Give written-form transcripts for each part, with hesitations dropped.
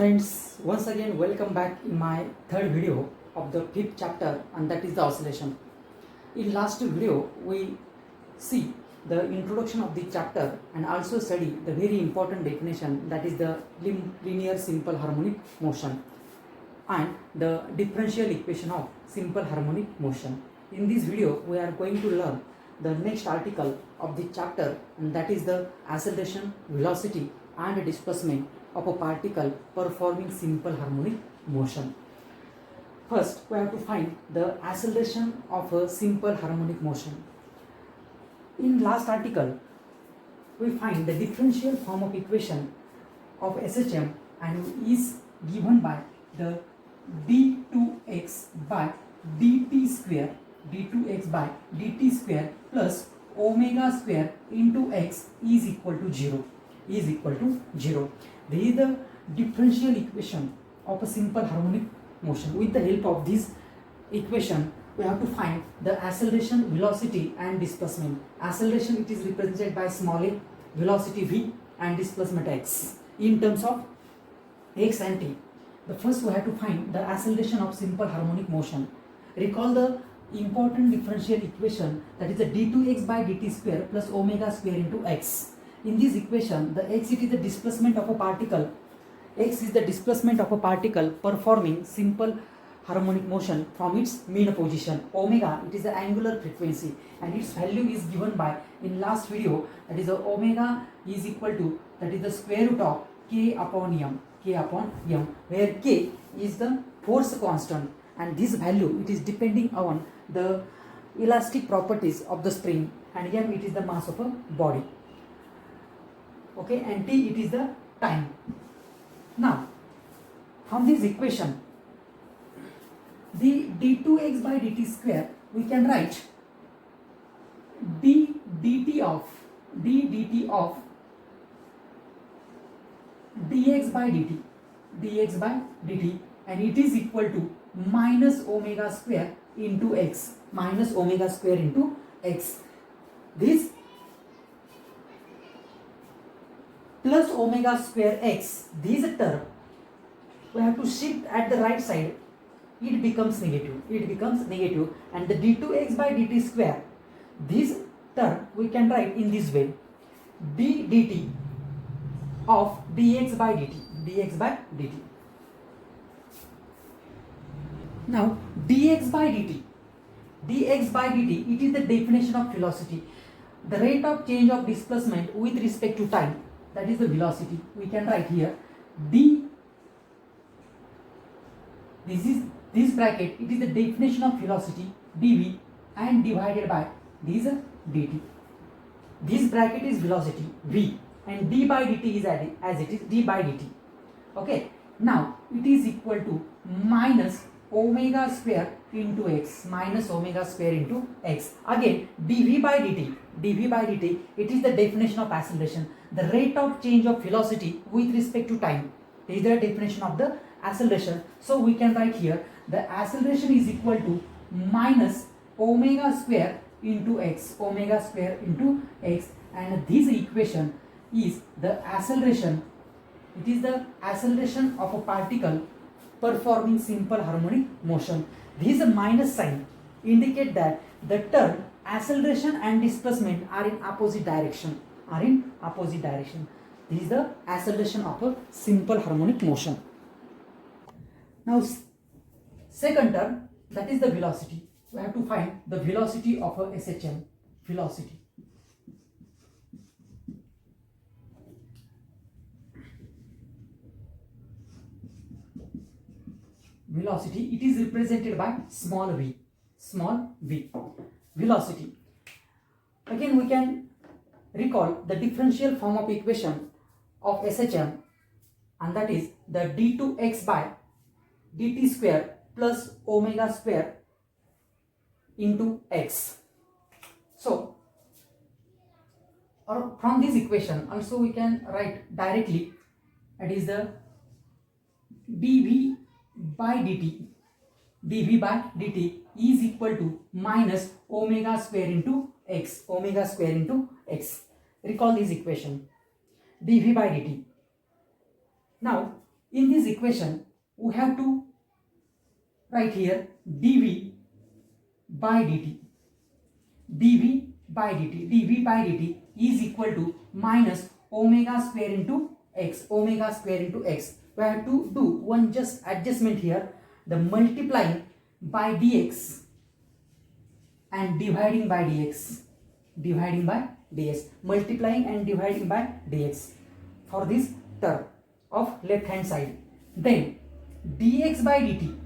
friends, once again welcome back in my third video of the fifth chapter, and that is the oscillation. In last video we see the introduction of the chapter and also study the very important definition, that is the linear simple harmonic motion and the differential equation of simple harmonic motion. In this video we are going to learn the next article of the chapter, and that is the acceleration, velocity and displacement of a particle performing simple harmonic motion. First, we have to find the acceleration of a simple harmonic motion. In last article, we find the differential form of equation of SHM and is given by the d2x by dt square plus omega square into x is equal to 0. This is the differential equation of a simple harmonic motion. With the help of this equation, we have to find the acceleration, velocity and displacement. Acceleration, it is represented by small a, velocity v and displacement x in terms of x and t. The first we have to find the acceleration of simple harmonic motion. Recall the important differential equation, that is the d2x by dt square plus omega square into x. In this equation, the x, it is the displacement of a particle. X is the displacement of a particle performing simple harmonic motion from its mean position. Omega, it is the angular frequency, and its value is given by, in last video, that is the omega is equal to, that is the square root of k upon m, where k is the force constant, and this value, it is depending on the elastic properties of the spring, and m, it is the mass of a body. Okay, and t, it is the time. Now, from this equation, the d2x by dt square, we can write dt of dx by dt, and it is equal to minus omega square into x, This plus omega square x, this term we have to shift at the right side, it becomes negative, and the d2x by dt square, this term we can write in this way, d dt of dx by dt. Now dx by dt, it is the definition of velocity, the rate of change of displacement with respect to time, that is the velocity. We can write here this bracket, it is the definition of velocity dv and divided by this dt. This bracket is velocity v and d by dt is as it is d by dt. Okay, now it is equal to minus omega square into x, again dv by dt, it is the definition of acceleration, the rate of change of velocity with respect to time. This is the definition of the acceleration. So we can write here the acceleration is equal to minus omega square into x, and this equation is the acceleration, it is the acceleration of a particle performing simple harmonic motion. This minus sign indicate that the term acceleration and displacement are in opposite direction. This is the acceleration of a simple harmonic motion. Now second term, that is the velocity. We have to find the velocity of a SHM. Velocity, it is represented by small v. Velocity. Again, we can recall the differential form of equation of SHM, and that is the d2x by dt square plus omega square into x. So, or from this equation also we can write directly, that is the dv by dt is equal to minus omega square into x, Recall this equation, dv by dt. Now in this equation we have to write here dv by dt. dv by dt is equal to minus omega square into x. We have to do one just adjustment here, the multiplying by dx and dividing by dx, multiplying and dividing by dx for this term of left hand side. Then dx by dt,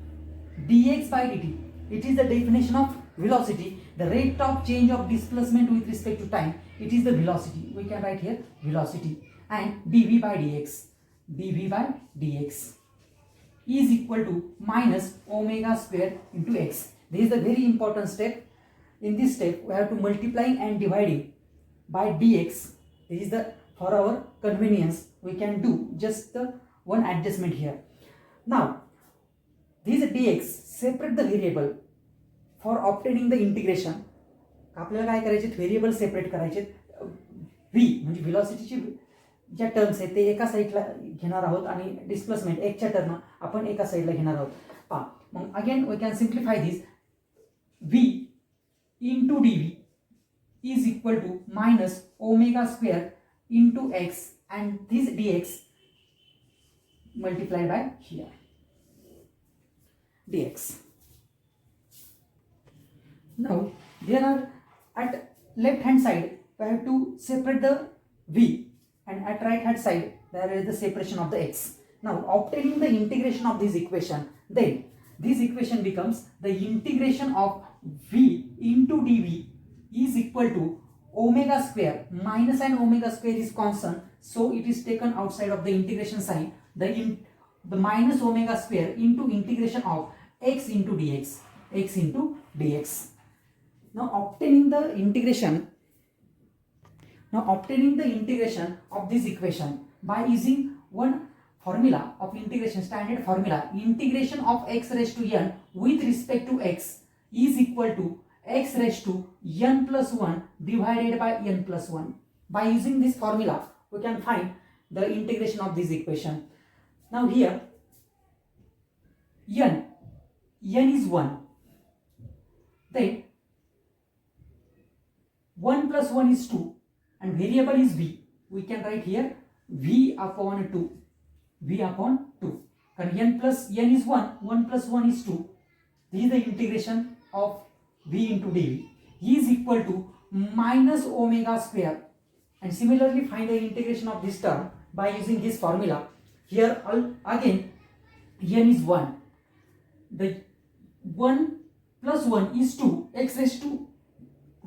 it is the definition of velocity, the rate of change of displacement with respect to time. It is the velocity, we can write here velocity. And dv by dx is equal to minus omega square into x. This is the very important step. In this step we have to multiplying and dividing by dx. This is the, for our convenience we can do just the one adjustment here. Now this dx separate the variable. For obtaining the integration आपल्याला काय करायचे, variable separate करायचे. v म्हणजे व्हेलॉसिटीची ज्या terms आहेत ते एका साईडला घेणार आहोत आणि डिस्प्लेसमेंट एक्सच्या टर्म आपण एका साईडला घेणार आहोत. पहा मग again we can simplify this. v into dv is equal to minus omega square into x and this dx multiplied by here dx. Now there are at left hand side we have to separate the v and at right hand side there is the separation of the x. Now obtaining the integration of this equation, then this equation becomes the integration of v into dv is equal to omega square, minus and omega square is constant, so it is taken outside of the integration sign, the minus omega square into integration of x into dx. Now obtaining the integration of this equation by using one formula of integration, standard formula, integration of x raised to n with respect to x is equal to x raised to n plus 1 divided by n plus 1. By using this formula we can find the integration of this equation. Now here n is 1, then 1 plus 1 is 2 and variable is v. We can write here v upon 2. And n plus n is 1, 1 plus 1 is 2. This is the integration of v into dv is equal to minus omega square. And similarly find the integration of this term by using this formula. Here again n is 1. The 1 plus 1 is 2, x raised to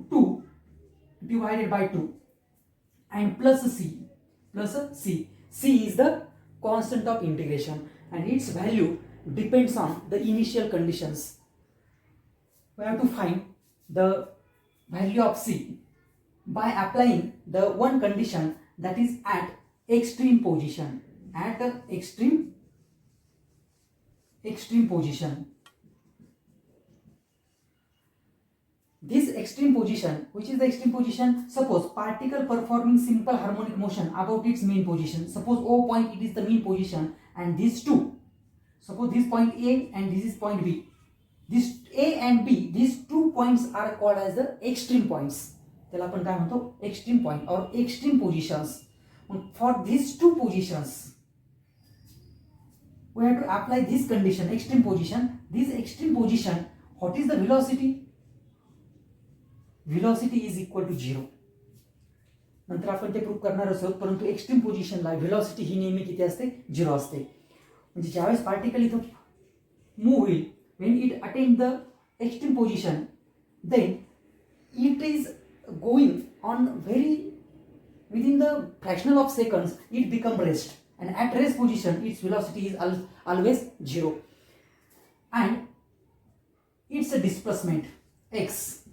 2 divided by 2 and plus c. C is the constant of integration and its value depends on the initial conditions. We have to find the value of c by applying the one condition, that is at extreme position. This extreme position, which is the extreme position? Suppose particle performing simple harmonic motion about its mean position. Suppose O point, it is the mean position, and these two, suppose this point A and this is point B. This A and B, these 2 points are called as the extreme points. त्याला आपण काय म्हणतो, extreme point or extreme positions. For these 2 positions we have to apply this condition, extreme position. This extreme position, what is the velocity? Velocity is equal to 0. नंतर आपण ते prove करणार आहोत, परंतु एक्स्ट्रीम पोझिशनला व्हेलॉसिटी ही नेहमी किती असते? 0 असते. म्हणजे ज्यावेळेस पार्टिकल इथं मूव्ह होईल, when it attain the extreme position, then it is going on very within the fractional of seconds it become rest, and at rest position its velocity is always 0 and its a displacement x.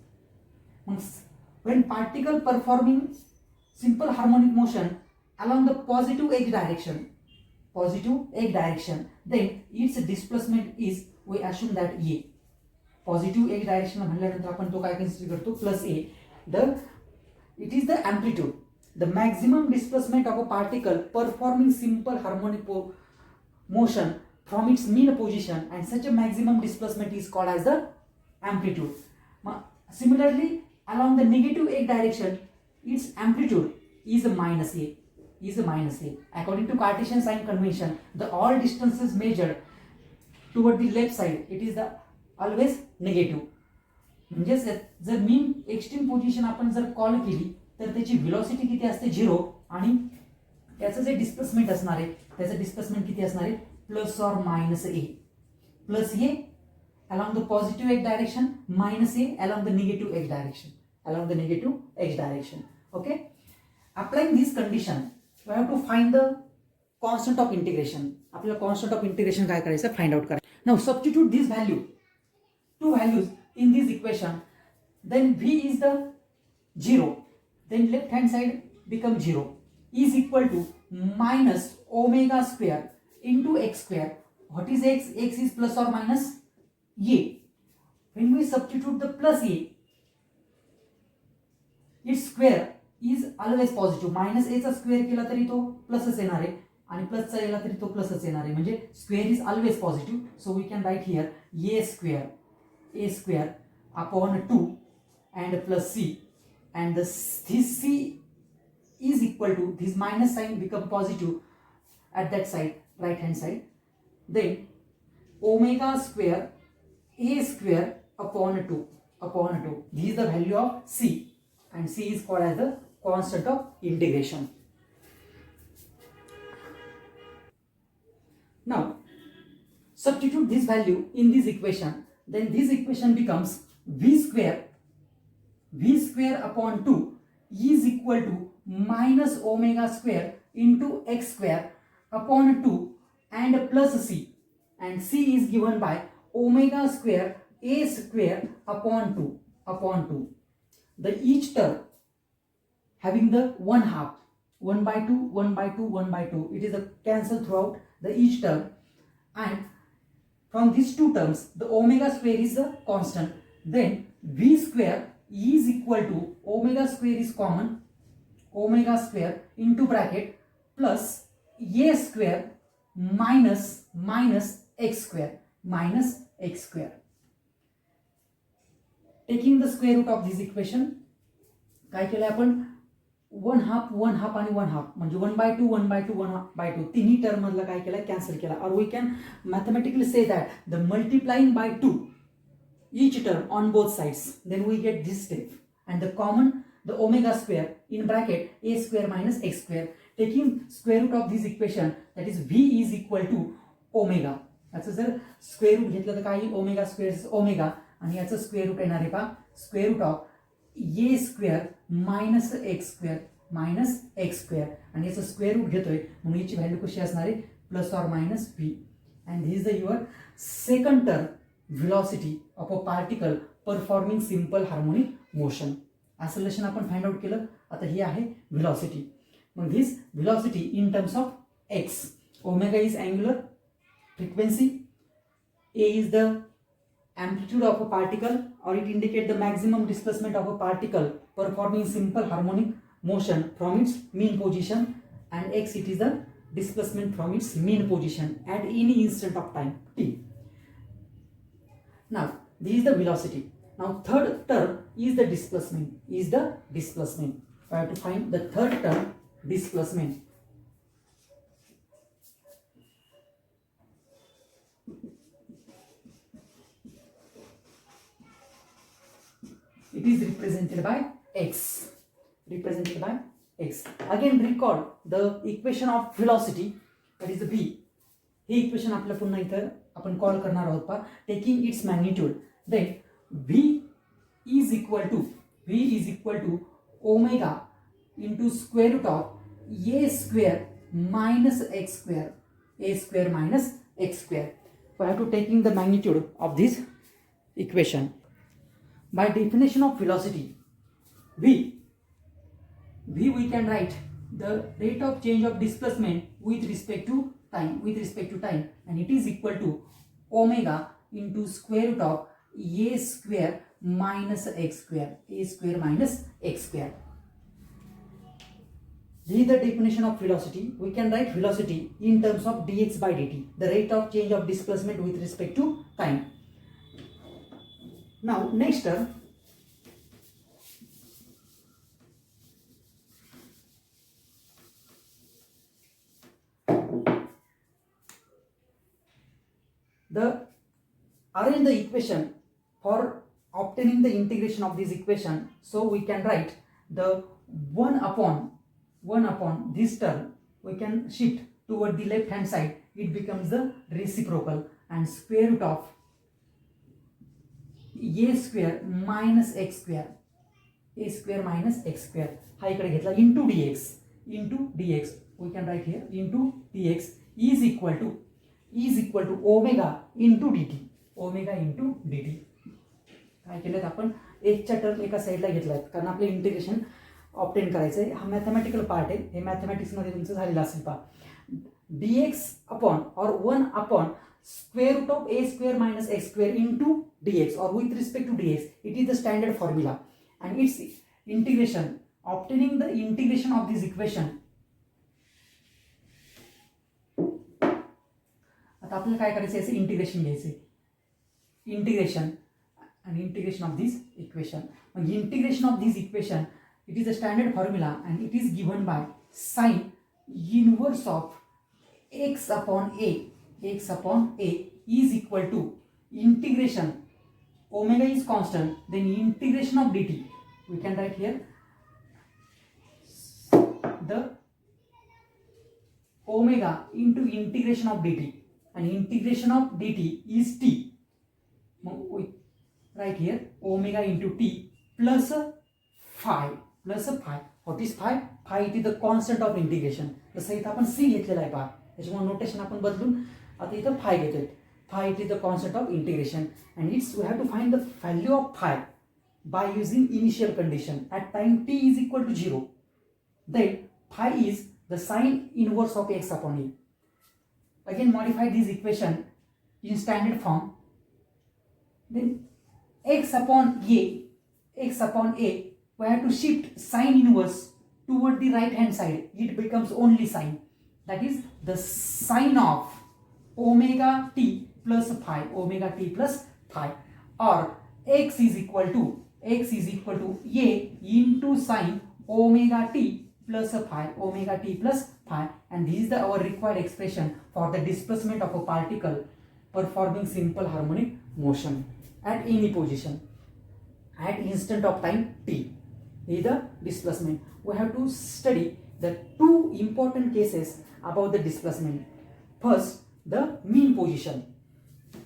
When particle performing simple harmonic motion along the positive x direction, then its displacement is, we assume that a positive x direction म्हटल्यानंतर आपण तो काय consider करतो? Plus a. It is the amplitude, the maximum displacement of a particle performing simple harmonic motion from its mean position, and such a maximum displacement is called as the amplitude. Similarly, along the negative x direction, its amplitude is minus a. According to Cartesian sign convention, the all distances measured toward the left side, it is the always negative. म्हणजे जर mean extreme position आपण जर call केली तर त्याची velocity किती असते 0 आणि त्याचं जे डिस्प्लेसमेंट असणार आहे त्याचं डिस्प्लेसमेंट किती असणार आहे plus or minus A. Plus A along the positive x direction, minus a along the negative x direction. Okay, applying this condition we have to find the constant of integration. आपल्याला constant of integration काय करायचं find out करायचं. Now substitute this value, two values in this equation, then v is the 0, then left hand side become 0, is equal to minus omega square into x square. What is x? X is plus or minus a. When we substitute the plus a, its square is always positive. Minus a चा square केला तरी तो प्लसच येणार आहे आणि plus चा केला तरी तो प्लसच येणार आहे. म्हणजे square is always positive. So we can write here a square upon 2 and plus c, and this c is equal to, this minus sign become positive at that side, right hand side. Then omega square a square upon 2. This is the value of c, and c is called as the constant of integration. Now substitute this value in this equation, then this equation becomes v square upon 2 is equal to minus omega square into x square upon 2 and plus c, and c is given by omega square a square upon 2. The each term having the 1/2, 1/2, it is a cancel throughout the each term, and from these two terms the omega square is the constant. Then v square is equal to, omega square is common, omega square into bracket plus a square minus x square. Taking the square root of this equation, काय केलं आपण 1/2 आणि 1/2 म्हणजे 1/2 तिन्ही term मधला काय केला cancel केला. और we can mathematically say that the multiplying by 2 each term on both sides, then we get this step, and the common, the omega square in bracket a square minus x square. Taking square root of this equation, that is v is equal to omega. याचं जर square root घेतलं तर काय omega square omega, आणि याचं square root येणार आहे पहा square root of a square minus x square, आणि याचं स्क्वेअर रूट घेतोय म्हणून याची व्हॅल्यू कशी असणार आहे plus or minus V. And this is the your second term, velocity of a particle performing simple harmonic motion. Acceleration आपण find out केलं. आता ही आहे velocity. Mug this velocity in terms of x, omega is angular frequency, a is the amplitude of a particle, or it indicates the maximum displacement of a particle performing simple harmonic motion from its mean position, and x, it is the displacement from its mean position at any instant of time t. Now this is the velocity. Now third term is the displacement. I have to find the third term, displacement. It is represented by x. Again recall the equation of velocity, that is the v. हे equation आपल्याला पुन्हा इथं आपण call करणार आहोत पहा. Taking its magnitude, then v is equal to omega into square root of a square minus x square. So I have to taking the magnitude of this equation. By definition of velocity, v we can write the rate of change of displacement with respect to time, and it is equal to omega into square root of a square minus x square. This is the definition of velocity. We can write velocity in terms of dx by dt, the rate of change of displacement with respect to time. Now next term, arrange the equation for obtaining the integration of this equation. So we can write the 1 upon this term, we can shift toward the left hand side, it becomes the reciprocal, and square root of a square minus x square, हा इकडे घेतला into dx, we can write here into dx is equal to omega into dt. काय केलं आपण एकच्या term एका साईडला घेतलाय कारण आपले इंटिग्रेशन ऑब्टेन करायचं आहे. हा मॅथमॅटिकल पार्ट आहे, हे मॅथमॅटिक्समध्ये तुमचं झालेलं असेल पहा. dx upon or 1 upon square root of a square minus x square into dx or with respect to dx, it is the standard formula and its integration, obtaining the integration of this equation. आता आपल्याला काय करायचं आहे, integration घ्यायचे, integration of this equation. Integration of this equation, it is a standard formula and it is given by sine inverse of x upon a is equal to integration, omega is constant, then integration of dt, we can write here the omega into integration of dt, and integration of dt is t. We write here omega into t plus phi. What is phi? Phi it is the constant of integration. जसं इथं आपण c घेतलेला आहे पहा, त्याच्यामुळे notation आपण बदलून आता इथं phi घेतोय. Phi it is the constant of integration and we have to find the value of phi by using initial condition at time t is equal to 0. Then phi is the sine inverse of x upon a. Again modify this equation in standard form. Then x upon a, we have to shift sine inverse toward the right hand side, it becomes only sine, that is the sine of omega t plus phi, or x is equal to a into sine omega t plus phi, and this is our required expression for the displacement of a particle performing simple harmonic motion at any position at instant of time t. This is the displacement. We have to study the two important cases about the displacement. First, the mean position.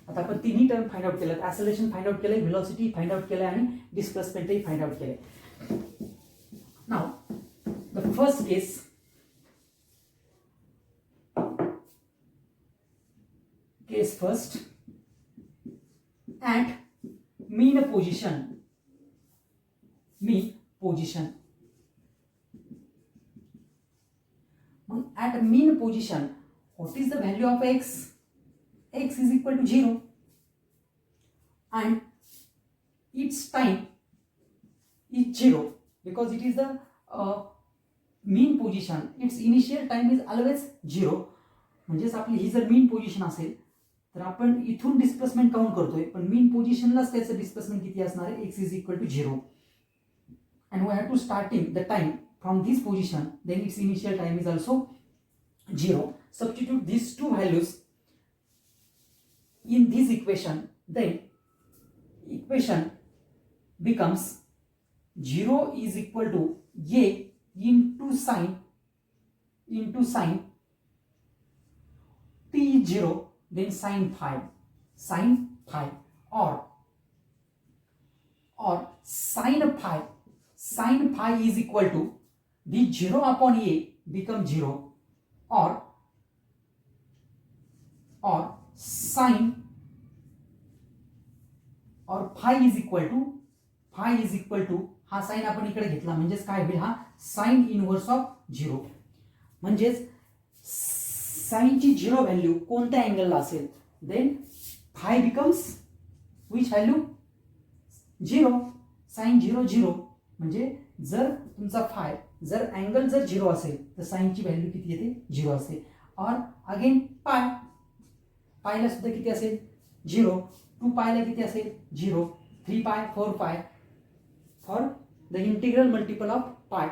आता आपण तिन्ही term find out केलं, acceleration find out केलं, velocity find out केलं आणि डिस्प्लेसमेंटही find out केले. Now the first case first at mean position. At mean position, what is the value of x? X is equal to 0 and its time is 0 because it is the mean position. Its initial time is always 0. म्हणजेच आपली ही जर mean position असेल तर आपण इथून displacement count करतोय, पण mean पोझिशनलाच त्याचं डिस्प्लेसमेंट किती असणार आहे, x is equal to 0. And we have to starting the time from this position, then its initial time is also 0. Substitute these two values in this equation, then equation becomes 0 is equal to a into sine t is 0, then sine phi, or sine phi is equal to the 0 upon a become 0, or sine or phi is equal to हा sign आपण इकडे घेतला म्हणजेच काय होईल, हा sign inverse of 0. म्हणजेच साइनची 0 value कोणत्या अँगलला असेल, देन फाय बिकम्स विच व्हॅल्यू 0, साइन 0 0. म्हणजे जर तुमचा फाय जर अँगल जर 0 असेल तर साईनची व्हॅल्यू किती येते 0 असेल. और अगेन पायला सुद्धा किती असेल 0, 2 पायला किती असेल 0, 3 pi 4 pi for the integral multiple of pi.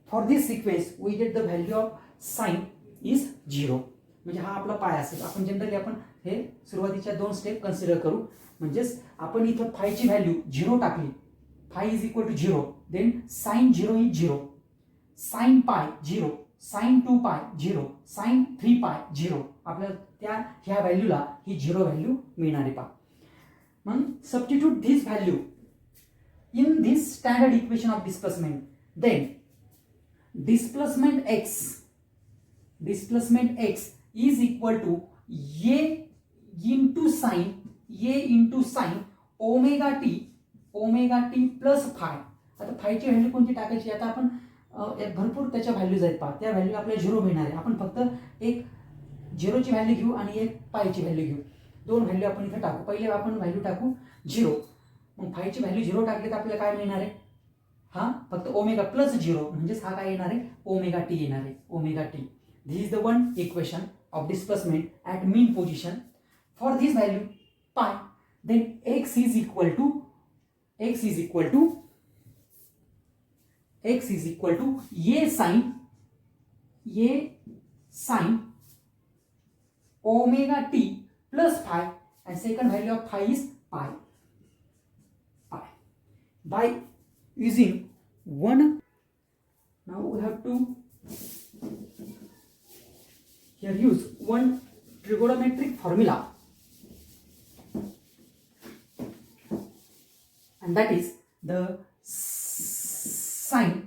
For this sequence we get the value of sine is 0. म्हणजे हा आपला पाय असेल. आपण जनरली आपण हे सुरुवातीच्या 2 स्टेप कन्सिडर करू. म्हणजेच आपण इथं फायची व्हॅल्यू 0 टाकली, phi is equal to 0, then sine 0 is 0, sine pi 0, sine 2 pi 0, sine 3 pi 0. आपल्याला ह्या व्हॅल्यूला ही 0 व्हॅल्यू मिळणार आहे पहा. मग substitute this value in this standard equation of displacement. Then displacement x is equal to a into sine omega t plus phi. आता फायची value कोणती टाकायची, आता आपण भरपूर त्याच्या व्हॅल्यूज आहेत पहा. त्या व्हॅल्यू आपल्याला 0 मिळणार आहे. आपण फक्त एक 0ची व्हॅल्यू घेऊ आणि एक पायची व्हॅल्यू घेऊ. 2 व्हॅल्यू आपण इथे टाकू. पहिले आपण व्हॅल्यू टाकू 0. मग फायची व्हॅल्यू 0 टाकली तर आपल्याला काय मिळणार आहे, हा फक्त ओमेगा प्लस 0 म्हणजेच हा काय येणार आहे ओमेगा टी येणार आहे, omega T. This is the one equation of displacement at mean position. For this value pi, then x is equal to a sine omega t plus phi, and second value of phi is pi. By using one, now we have to here use one trigonometric formula, and that is the sine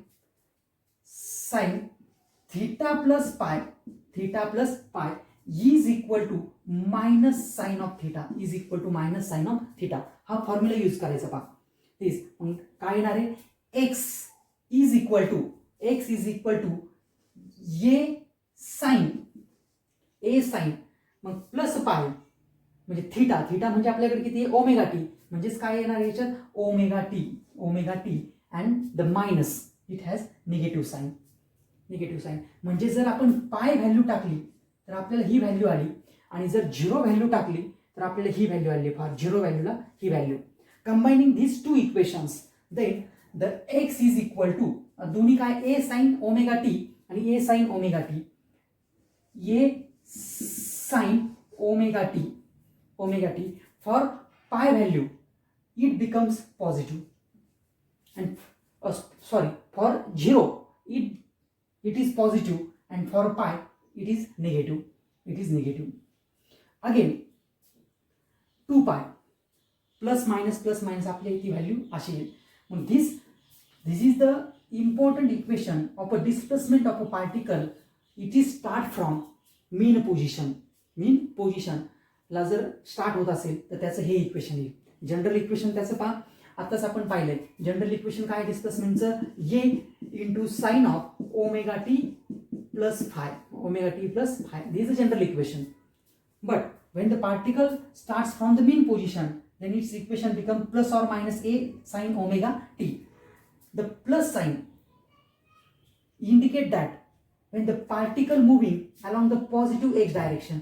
theta plus pi is equal to minus sine of theta, हा formula use करायचा पहा. तेच मग काय येणार आहे, x is equal to a sin मग plus pi म्हणजे theta म्हणजे आपल्याकडे किती आहे ओमेगा टी, म्हणजेच काय येणार याच्यात omega t and the minus it has negative sign. म्हणजे जर आपण पाय व्हॅल्यू टाकली तर आपल्याला ही व्हॅल्यू आली, आणि जर 0 व्हॅल्यू टाकली तर आपल्याला ही व्हॅल्यू आली. फार 0 व्हॅल्यूला ही value. Combining these 2 equations, then the x is equal to दोन्ही काय a sin ओमेगा टी आणि a sin omega t, a sin omega t for pi value it becomes positive, and for 0 it is positive, and for pi it is negative. Again 2 pi plus minus आपल्या इथे value अशी येईल. मग this is the important equation of a displacement of a particle. It is start from mean position ला जर start होत असेल तर त्याचं हे इक्वेशन येईल. जनरल इक्वेशन त्याचं पहा, आताच आपण पाहिलंय. जनरल इक्वेशन काय डिस्प्लेसमेंटचं, a into sine of omega t plus phi. This is the general equation. But when the particle starts from the mean position, then its equation become plus or minus a sin omega t. The plus sign indicate that when the particle moving along the positive x direction,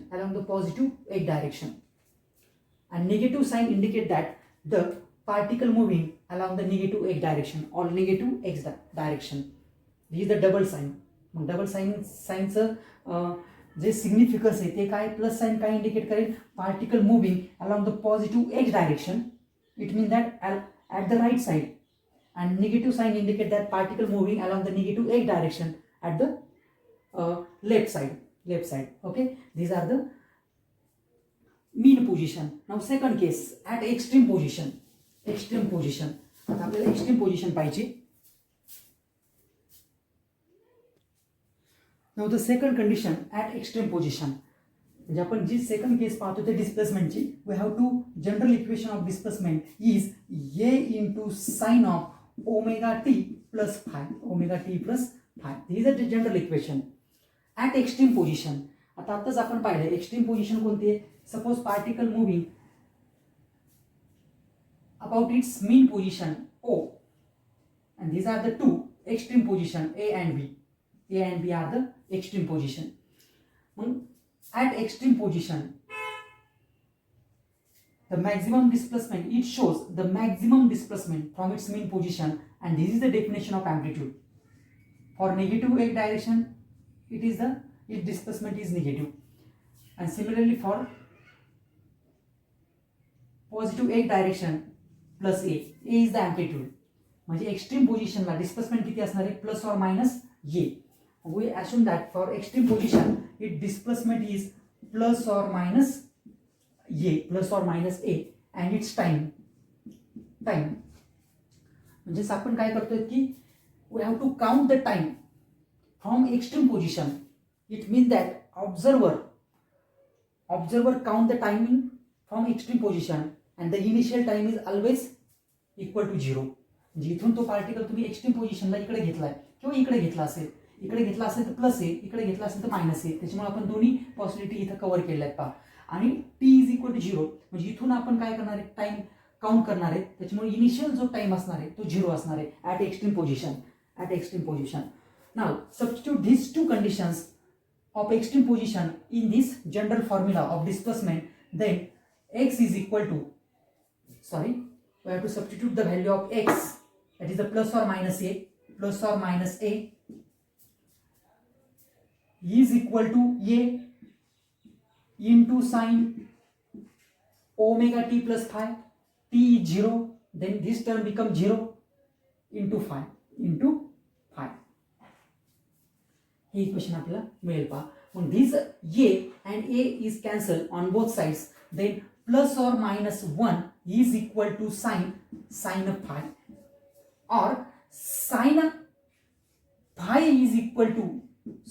and negative sign indicate that the particle moving along the negative x direction or negative x direction. This is the double sign. मग double साइनचं जे significance आहे ते काय, plus sign काय indicate करेल, particle moving along the positive x direction, it mean that at the right side, and negative sign indicate that particle moving along the negative x direction at the left side. Okay, these are the mean position. Now second case at extreme position. आता आपल्याला extreme position पाहिजे. Now the second condition at extreme position, म्हणजे आपण जी second case पाहतो ते डिस्प्लेसमेंटची. We have to general equation of displacement is a into sine of omega t plus phi. This is a general equation at extreme position. आताच आपण पाहिलं extreme position कोणती आहे. Suppose particle moving about its mean position O, and these are the two extreme position A and B. A and B are the extreme position. At extreme position, the maximum displacement, it shows the maximum displacement from its mean position, and this is the definition of amplitude. For negative x direction, its displacement is negative, and similarly for positive x direction plus A is the amplitude. म्हणजे extreme पोझिशनला displacement किती असणार आहे, plus or minus a. We assume that for extreme position its displacement is plus or minus a and its time. म्हणजेच आपण काय करतोय की we have to count the time from extreme position. It means that observer count the timing from extreme position and the initial time is always equal to 0. म्हणजे इथून तो particle तुम्ही extreme पोझिशनला इकडे घेतलाय किंवा इकडे घेतला असेल, इकडे घेतला असेल तर प्लस आहे, इकडे घेतला असेल तर मायनस आहे. त्याच्यामुळे आपण दोन्ही पॉसिबिलिटी इथं कव्हर केल्या आहेत पहा. आणि टी इज इक्वल टू 0 म्हणजे इथून आपण काय करणार आहे, टाइम काउंट करणार आहे. त्याच्यामुळे इनिशियल जो टाइम असणार आहे तो 0 असणार आहे at extreme position. Now substitute these two conditions of extreme position in this general formula of displacement. Then x is equal to, we have to substitute the value of x, that is the plus or minus a is equal to a into sine omega t plus phi. T is 0, then this term becomes 0 into phi. Hey equation आपल्याला मिळेल पहा. मग this a and a is cancel on both sides, then plus or minus 1 is equal to sine phi, or sine phi is equal to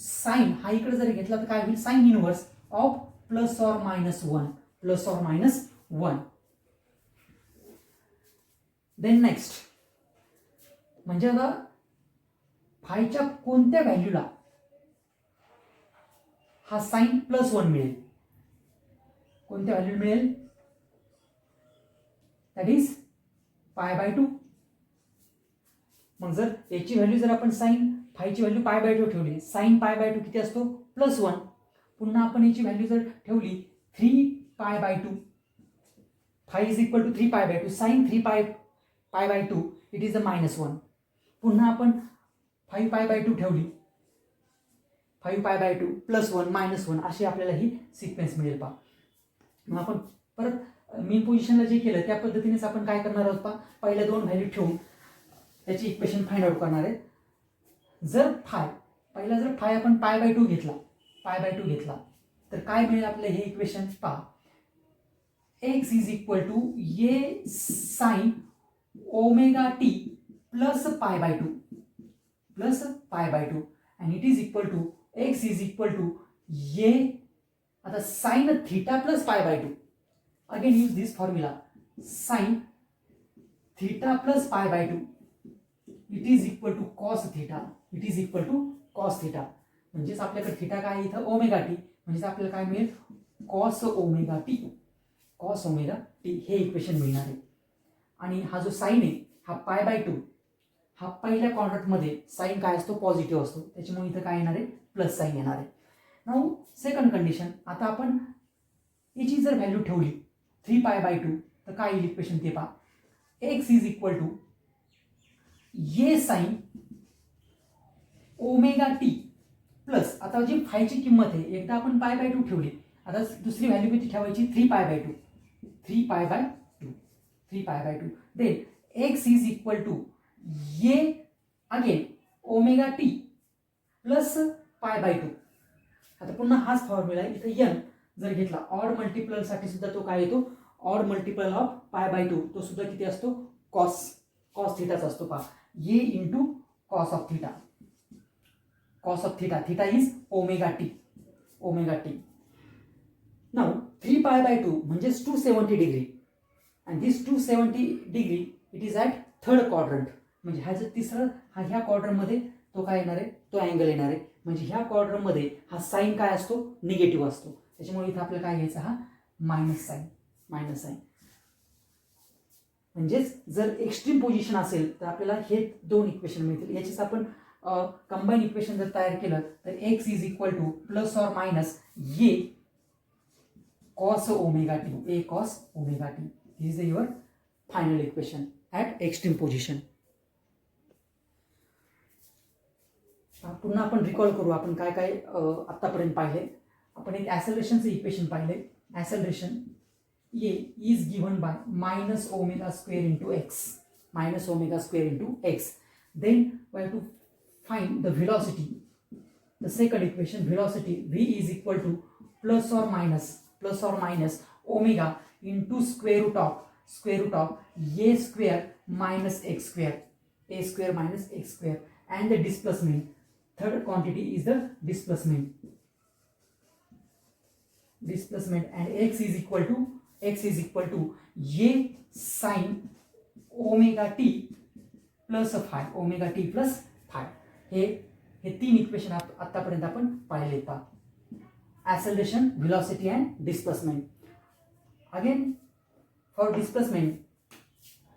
sine, हा इकडे जर घेतला तर काय होईल, sine inverse of plus or minus 1. Then next म्हणजे आता फायच्या कोणत्या व्हॅल्यूला हा साइन प्लस 1 मिळेल, कोणत्या व्हॅल्यू मिळेल, दॅट इज π/2. मग जर याची व्हॅल्यू जर आपण साइन फायची व्हॅल्यू π/2 ठेवली, साइन π/2 किती असतो, +1. पुन्हा आपण याची व्हॅल्यू जर ठेवली 3π/2, phi is equal to 3π/2, sine 3π/2 it is the -1. पुन्हा आपण 5π/2 ठेवली, 5π/2 +1 -1 अशी आपल्याला ही सिक्वेन्स मिळेल पहा. मग आपण परत मीन पोझिशनला जे केलं त्या पद्धतीनेच आपण काय करणार आहोत पहा, पहिल्या दोन व्हॅल्यू ठेवून त्याची इक्वेशन फाइंड आउट करणार आहे. जर फाय आपण π/2 घेतला तर काय मिळेल आपलं हे इक्वेशन पहा. x is equal to a sine omega t plus π/2 and it is equal to x is equal to a, आता sin theta plus π/2, again use this formula, sin theta plus π/2 it is equal to cos theta, म्हणजेच आपल्याकडे theta काय इथं omega T, म्हणजे आपल्याला काय मिळेल, cos omega T हे equation मिळणार आहे. आणि हा जो साइन आहे हा π/2 हा पहिल्या क्वाड्रंट मध्ये साइन काय असतो, पॉझिटिव्ह असतो, त्याच्यामुळे इथं काय येणार आहे, प्लस साइन येणार आहे. नाउ सेकंड कंडिशन, आता आपण याची जर व्हॅल्यू ठेवली 3π/2 तर काय येईल इक्वेशन ते पहा. x is equal to a sine omega t plus, आता जी फायची किंमत आहे एकदा आपण π/2 ठेवली, आता दुसरी व्हॅल्यू किती ठेवायची, 3π/2. Then x is equal to a again omega t plus π/2. आता पुन्हा हाच फॉर्म्युला आहे, इथं n जर घेतला ऑड मल्टिपल साठी सुद्धा तो काय येतो, ऑड मल्टिपल ऑफ π/2, तो सुद्धा किती असतो, कॉस थीटाचा असतो पहा, a into cos of theta, theta is omega t. Now 3π/2 म्हणजेच 270 degree, and this 270 degree it is at third quadrant, म्हणजे हा जो तिसरा ह्या क्वाड्रंट मध्ये तो काय येणार आहे, तो अँगल येणार आहे. म्हणजे ह्या क्वाड्रंट मध्ये हा साइन काय असतो, निगेटिव्ह असतो, त्याच्यामुळे इथं आपल्याला काय घ्यायचा, हा मायनस साइन. म्हणजेच जर एक्स्ट्रीम पोझिशन असेल तर आपल्याला हे दोन इक्वेशन मिळतील. याचीच आपण कंबाईन इक्वेशन जर तयार केलं तर x is equal to plus or minus A cos omega T, A cos omega T. This is your final equation at extreme position. पुन्हा आपण रिकॉल करू आपण काय काय आत्तापर्यंत पाहिले. आपण एक ॲसेलरेशनचं इक्वेशन पाहिले. Acceleration a is given by minus omega square into x, minus omega square into x. Then we have to find the velocity. The second equation, velocity v is equal to plus or minus omega into square root of a square minus x square, a square minus x square. And the displacement, third quantity is the displacement, and x is equal to a sin omega t plus phi, omega t plus phi. हे तीन equation आतापर्यंत आपण पाहिले पहा. Acceleration, velocity and displacement. Again for displacement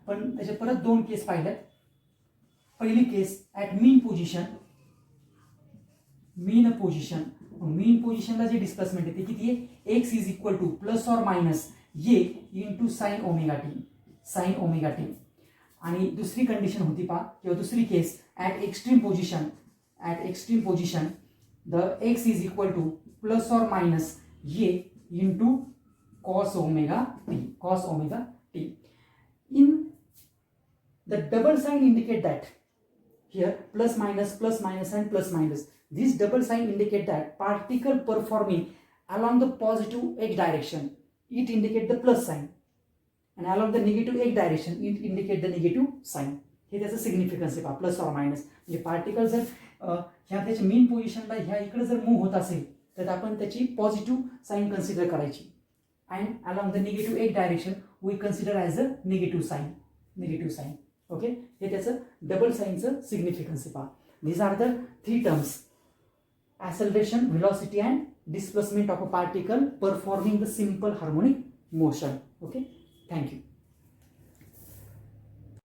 पण त्याचे परत दोन केस पाहिल्यात. पहिली केस ॲट मीन पोझिशनला जे डिस्प्लेसमेंट आहे ते किती आहे, x is equal to plus or minus a into sine omega t. आणि दुसरी कंडिशन होती पहा किंवा दुसरी case at extreme position the x is equal to plus or minus a into cos omega t. In the double sign indicate that here plus minus and plus minus. This double sign indicate that particle performing along the positive x direction, it indicate the plus sign. आणि along the negative x direction it indicate the negative sign. हे त्याचं significance आहे पहा, plus or minus. म्हणजे particle जर ह्या त्याच्या mean पोझिशनला ह्या इकडे जर मूव्ह होत असेल तर आपण त्याची पॉझिटिव्ह साईन कन्सिडर करायची. And along the negative x direction we consider as a negative sign. Okay, हे त्याचं डबल साईनचं सिग्निफिकन्स आहे पहा. These are the three terms, acceleration, velocity and displacement of a particle performing the simple harmonic motion. Okay, thank you.